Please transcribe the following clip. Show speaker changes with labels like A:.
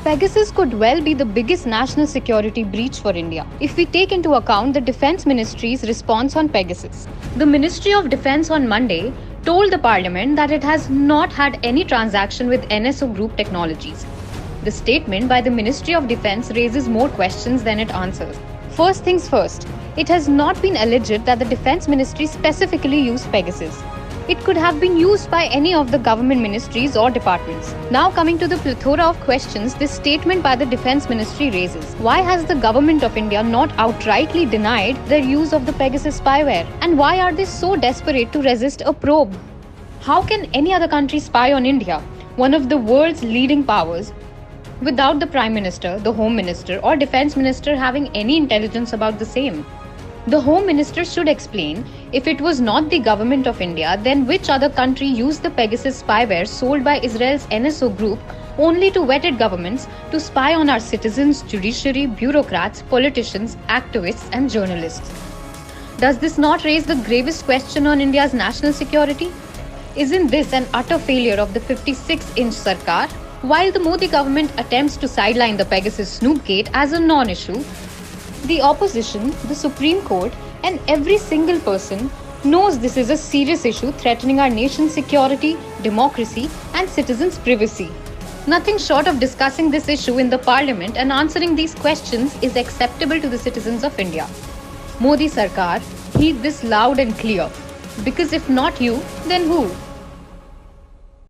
A: Pegasus could well be the biggest national security breach for India if we take into account the Defence Ministry's response on Pegasus. The Ministry of Defence on Monday told the Parliament that it has not had any transaction with NSO Group Technologies. The statement by the Ministry of Defence raises more questions than it answers. First things first, it has not been alleged that the Defence Ministry specifically used Pegasus. It could have been used by any of the government ministries or departments. Now coming to the plethora of questions this statement by the Defence Ministry raises. Why has the government of India not outrightly denied their use of the Pegasus spyware? And why are they so desperate to resist a probe? How can any other country spy on India, one of the world's leading powers, without the Prime Minister, the Home Minister or Defence Minister having any intelligence about the same? The Home Minister should explain, if it was not the government of India, then which other country used the Pegasus spyware sold by Israel's NSO group only to vetted governments to spy on our citizens, judiciary, bureaucrats, politicians, activists and journalists? Does this not raise the gravest question on India's national security? Isn't this an utter failure of the 56-inch Sarkar? While the Modi government attempts to sideline the Pegasus Snoopgate as a non-issue, the opposition, the Supreme Court, and every single person knows this is a serious issue threatening our nation's security, democracy, and citizens' privacy. Nothing short of discussing this issue in the Parliament and answering these questions is acceptable to the citizens of India. Modi Sarkar, heed this loud and clear. Because if not you, then who?